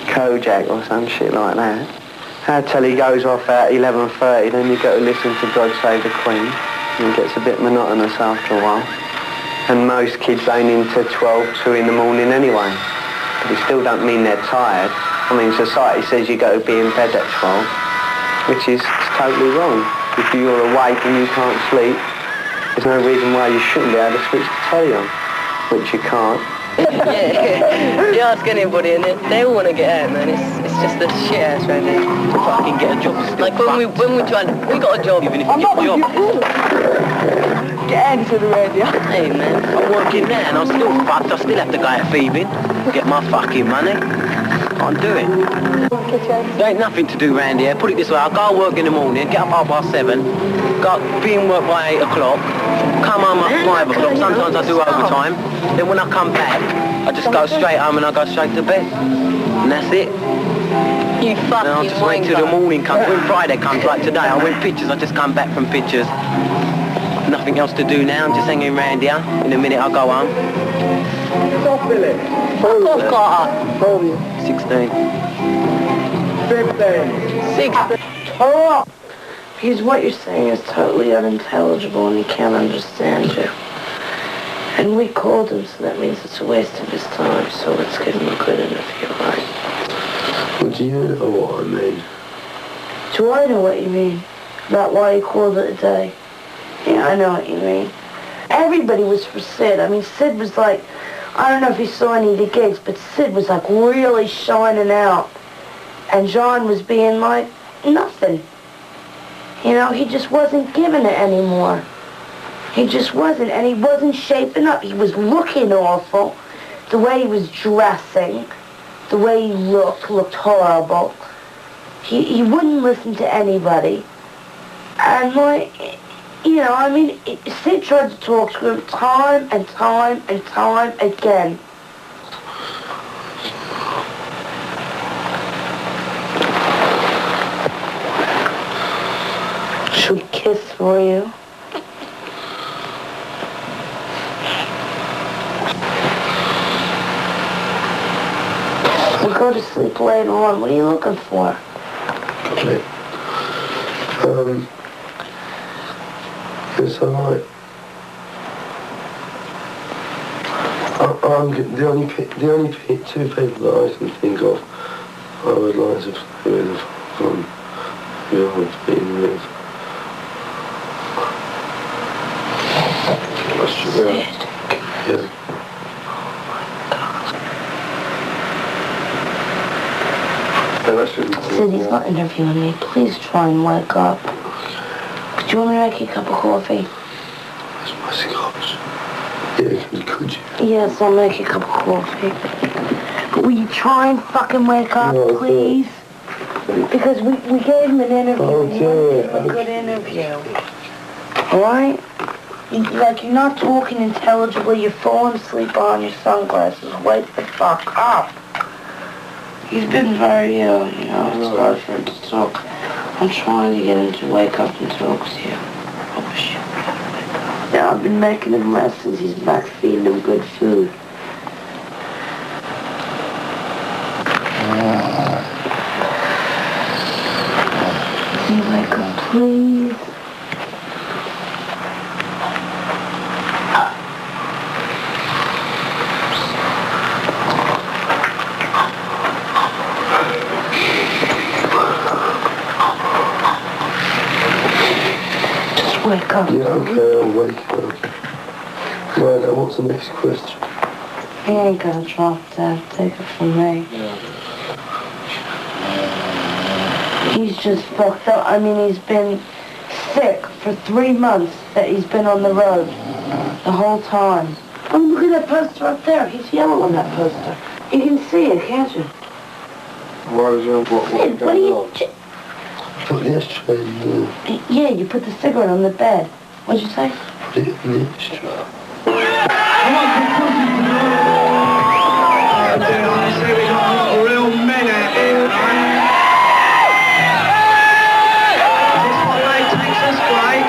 Kojak or some shit like that. Our telly goes off at 11:30, then you've got to listen to God Save the Queen, and it gets a bit monotonous after a while. And most kids ain't into 12, 2 in the morning anyway. But it still don't mean they're tired. I mean, society says you got to be in bed at 12, which is totally wrong. If you're awake and you can't sleep, there's no reason why you shouldn't be able to switch the telly on, which you can't. You ask anybody and they all want to get out, man. It's just a shit ass right there. Fucking get a job. Like when we tried, we got a job even if you get a job. Get out to the radio. Hey man, I'm working now and I'm still fucked. I still have to go out thieving, get my fucking money. Can't do it. There ain't nothing to do round here. Put it this way, I go work in the morning, get up 7:30, be in work by 8 o'clock, come home at 5 o'clock, sometimes I do overtime. Then when I come back, I just go straight home and I go straight to bed. And that's it. You fucking I'll just wait till the morning comes. When Friday comes, like today, I went pictures, I just come back from pictures. Nothing else to do now, I'm just hanging around here. In a minute I go home. Stop, Billy. Fuck off, Carter. How old are you? 16. 15. 16. Oh! Because what you're saying is totally unintelligible and he can't understand you. And we called him, so that means it's a waste of his time, so let's give him a good interview, right? What do you know what I mean? Do I know what you mean? About why you called it a day? Yeah, I know what you mean. Everybody was for Sid. I mean, Sid was like, I don't know if you saw any of the gigs, but Sid was like really shining out. And John was being like, nothing. You know, he just wasn't giving it anymore. He just wasn't, and he wasn't shaping up. He was looking awful. The way he was dressing, the way he looked horrible. He wouldn't listen to anybody. And like, you know, I mean, Sid tried to talk to him time and time and time again. Should we kiss for you? We'll go to sleep later on. What are you looking for? Okay. Yes, I might. The only two people that I can think of I would like to play with from who I've been with. Yeah. Sid, he's not interviewing me. Please try and wake up. Could you want me to make you a cup of coffee? That's my cigars. Yeah, could you? Yes, I'll make you a cup of coffee. But will you try and fucking wake up, please? Because we gave him an interview. A good interview. Alright? Like, you're not talking intelligibly. You're falling asleep on your sunglasses. Wake the fuck up. He's been very ill, you know. It's hard for him to talk. I'm trying to get him to wake up and talk to you. Oh, shit. Yeah, I've been making him rest since he's back, feeding him good food. Can you wake up, please? Wake up. Yeah, okay, I'll wake up. Right, now what's the next question? He ain't gonna drop that. Take it from me. He's just fucked up. I mean, he's been sick for 3 months that he's been on the road. The whole time. Oh, look at that poster up there. He's yellow on that poster. You can see it, can't you? Why is that? Sid, what are you... Put the ashtray in there. Yeah, you put the cigarette on the bed. What'd you say? Put it in the ashtray. Real men out here, right? This one they takes us great.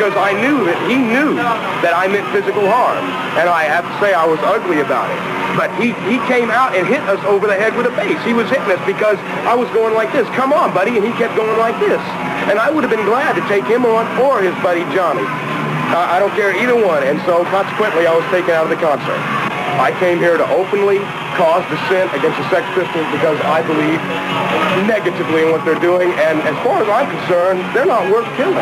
because I knew that he knew that I meant physical harm. And I have to say I was ugly about it. But he came out and hit us over the head with a base. He was hitting us because I was going like this. Come on, buddy. And he kept going like this. And I would have been glad to take him on or his buddy Johnny. I don't care either one. And so consequently, I was taken out of the concert. I came here to openly cause dissent against the Sex Pistols because I believe negatively in what they're doing. And as far as I'm concerned, they're not worth killing.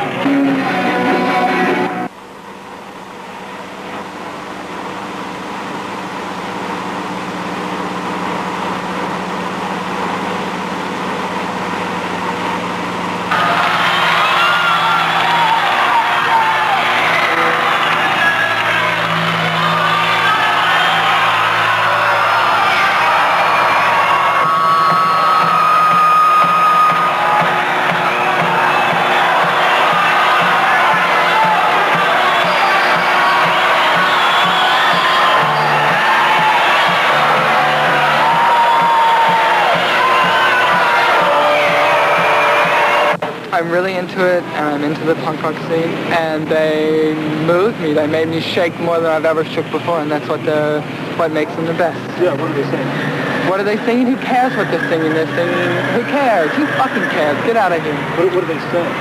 I'm really into it, and I'm into the punk rock scene, and they moved me. They made me shake more than I've ever shook before, and that's what makes them the best. Yeah, what are they saying? What are they singing? Who cares what they're singing? They're singing. Who cares? Who fucking cares? Get out of here. What are they saying?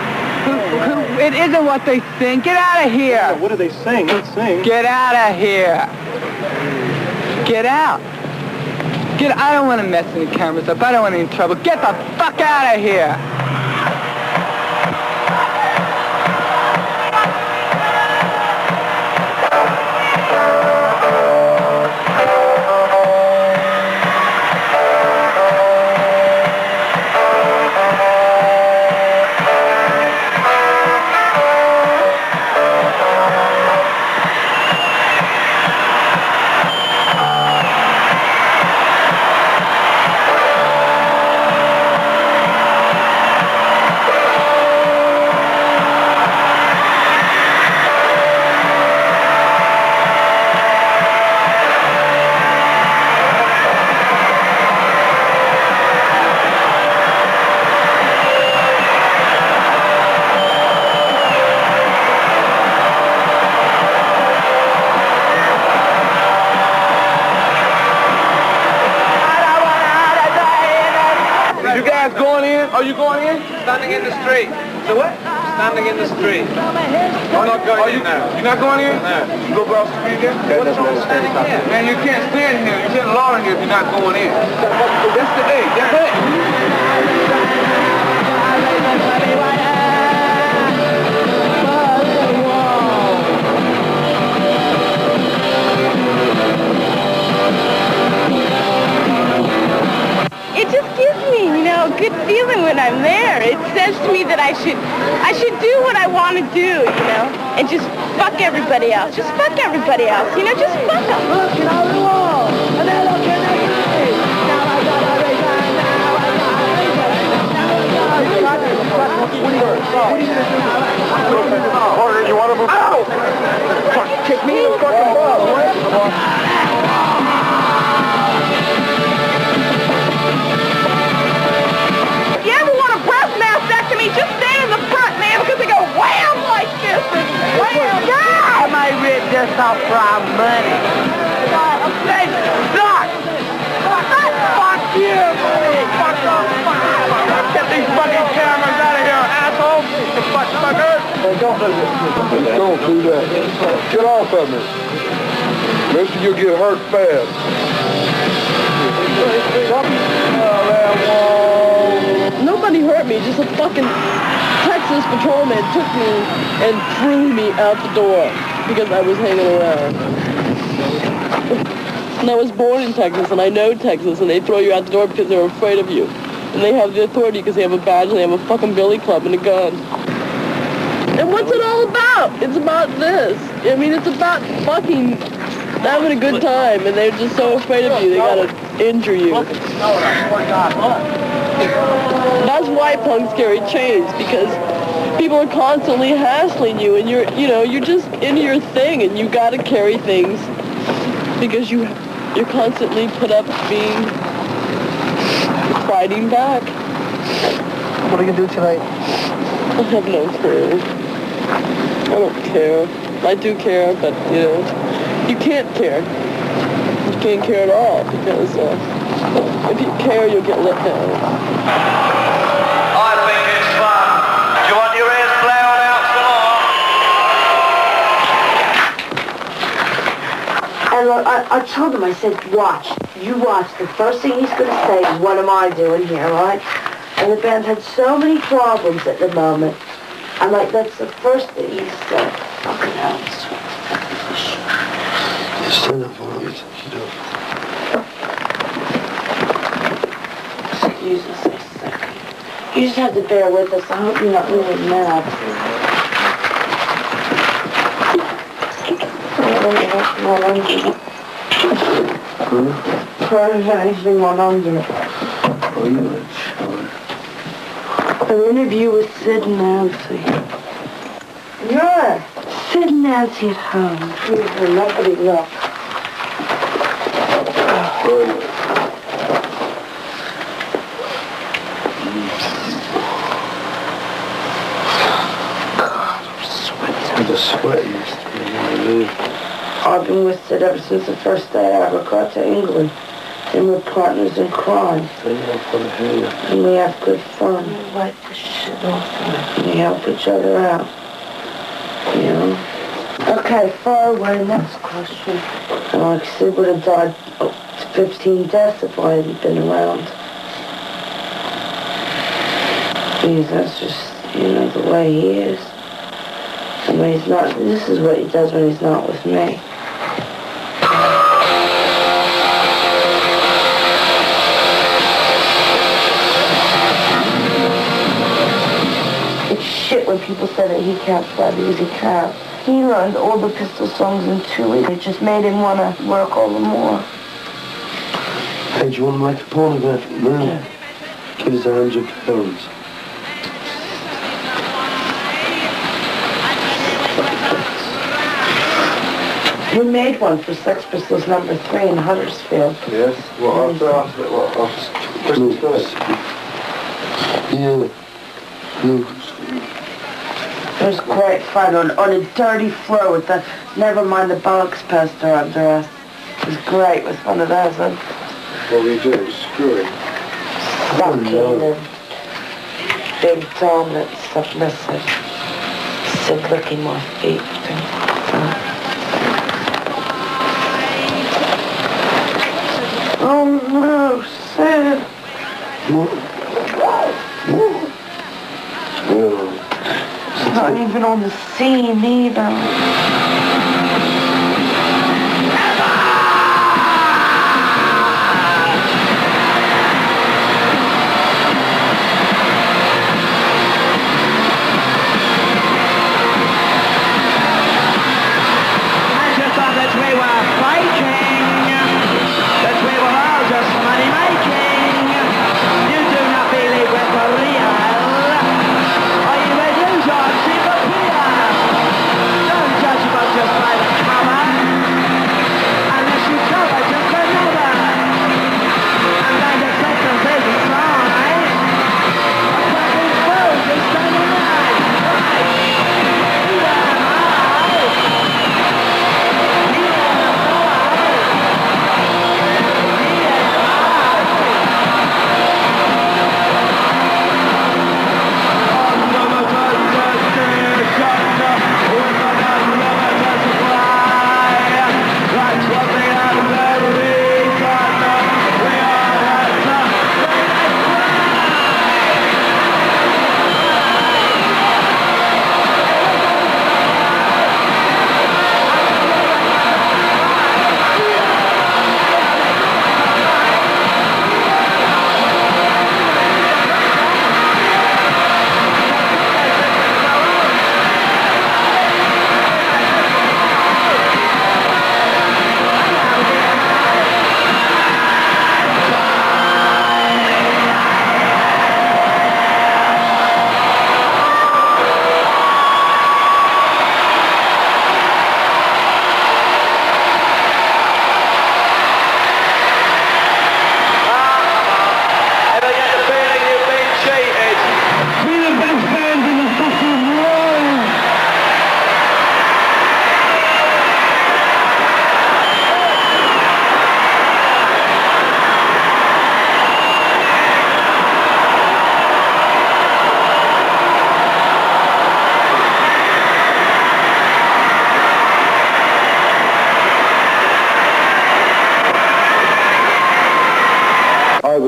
It isn't what they sing. Get out of here. Yeah, what are they saying? Let's sing. Get out of here. Get out. I don't want to mess any cameras up. I don't want any trouble. Get the fuck out of here. Are you going in? Standing in the street. The what? Standing in the street. I'm not going in now. You're not going in? No. You go across the street there? What's wrong with standing here? Man, you can't stand here. You can't law in here if you're not going in. That's the day. That's it. It just gives me, a good feeling when I'm there. It says to me that I should do what I want to do, and just fuck everybody else. Just fuck everybody else, just fuck them. Looking on the wall, and they're looking at me. Now I got a raise, now I got a raise. What are you going to do? Porter, you want to move? Ow! Kick me in the fucking balls, right? Just stand in the front, man, because they go wham like this and wham. God! Somebody ripped us off for our money. I'm saying, suck! Fuck you! Fuck off! Get these fucking cameras out of here, asshole! You fucker! Hey, don't do that. Get off of me. Mister, you'll get hurt fast. Nobody hurt me, just a fucking Texas patrolman took me and threw me out the door because I was hanging around. And I was born in Texas, and I know Texas, and they throw you out the door because they're afraid of you. And they have the authority because they have a badge and they have a fucking billy club and a gun. And what's it all about? It's about this. I mean, it's about fucking having a good time, and they're just so afraid of you, they gotta injure you. That's why punks carry chains, because people are constantly hassling you, and you're just in your thing, and you gotta carry things because you're constantly put up being fighting back. What are you gonna do tonight? I have no clue. I don't care. I do care, but, you know, you can't care. You can't care at all, because if you care, you'll get let down. I think it's fun. Do you want your ears blown out some more? And look, I told him, I said, watch. You watch. The first thing he's going to say is, what am I doing here, right? And the band had so many problems at the moment. I'm like, that's the first thing he said. Fucking hell. Stand up for it. Excuse us a second. You just have to bear with us. I hope you're not really mad. Probably anything went under it. Oh, you were sure. An interview with Sid and Nancy. Yeah. Sid and Nancy at home. Here's her lovely look. I'm just sweating. I've been with Sid ever since the first day I ever got to England. And we're partners in crime. And we have good fun. We wipe the shit off. And we help each other out. You know? Okay, far away, next question. Like Sid would have died 15 deaths if I hadn't been around. Because that's just, you know, the way he is. And when he's not, this is what he does when he's not with me. It's shit when people say that he can't fly because he can't. He learned all the Pistol songs in 2 weeks. It just made him want to work all the more. Hey, do you want to make a pornographic now? Yeah. Give us £100. We made one for Sex Pistols number 3 in Huddersfield. Yes? What, after Christmas first? Yeah. No. It was great fun on a dirty floor with the, never mind the bollocks pester under us. It was great with one of those. What were you doing? Screwing? Sucking and big dominant submissive. Sid licking my feet. Oh no, Sid. It's not even on the scene either. Judge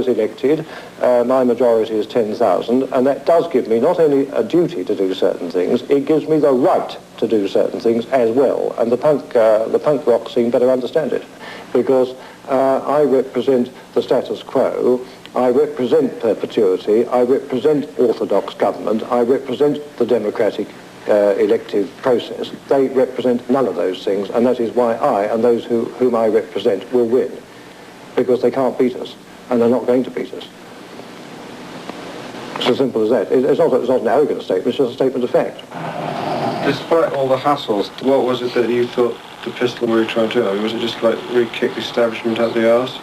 was elected, my majority is 10,000, and that does give me not only a duty to do certain things, it gives me the right to do certain things as well. And the punk rock scene better understand it, because I represent the status quo, I represent perpetuity, I represent orthodox government, I represent the democratic elective process. They represent none of those things, and that is why I and those whom I represent will win, because they can't beat us, and they're not going to beat us. It's as simple as that. It's not an arrogant statement, it's just a statement of fact. Despite all the hassles, what was it that you thought the pistol we were trying to do? I mean, was it just like really kick the establishment out the arse?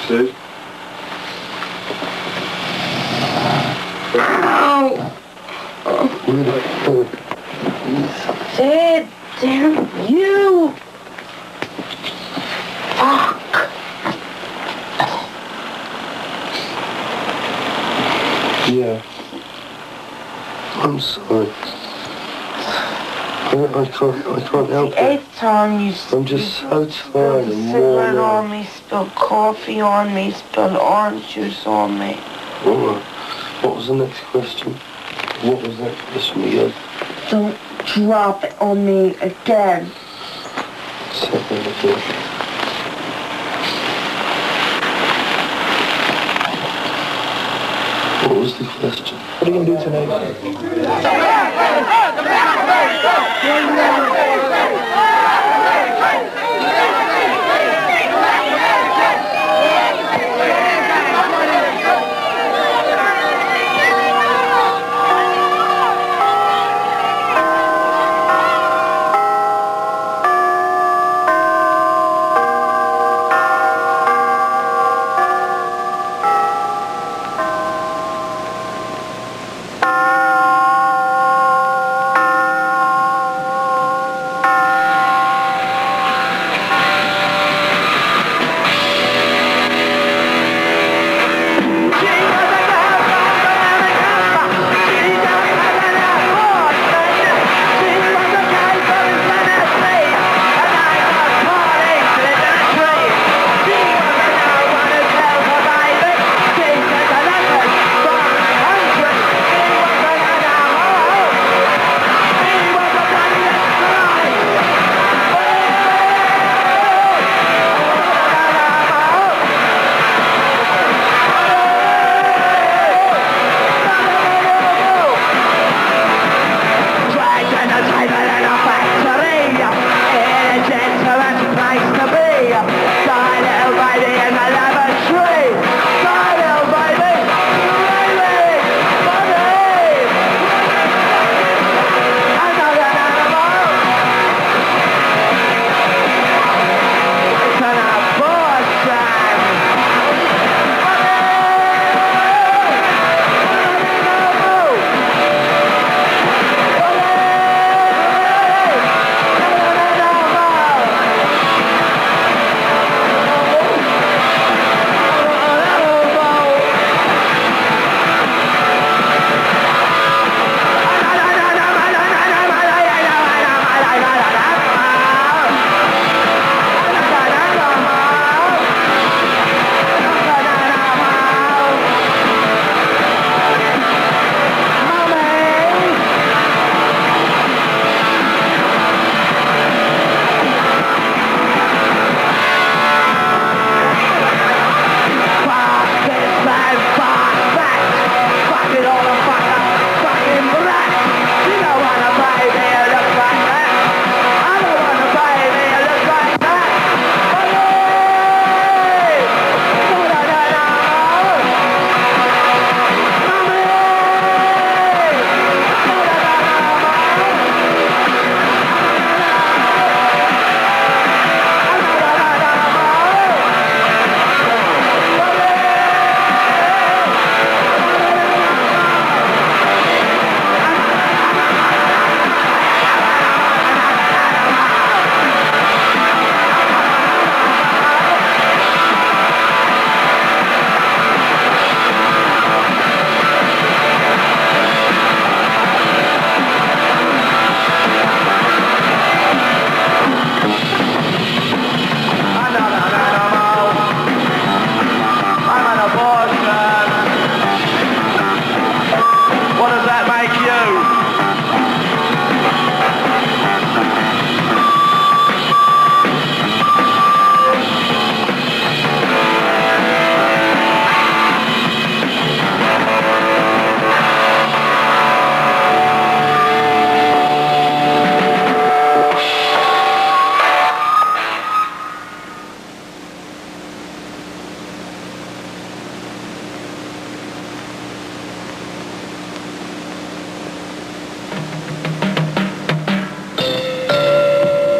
Sid? Sid, damn you! Fuck! Yeah. I'm sorry. I can't help it. The 8th time you I'm just so tired and cigarette worn on out. me, spilled coffee on me, spilled orange juice on me. What was the next question? What was that question again? Don't drop it on me again. Second again. What was the question? What are you going to do tonight?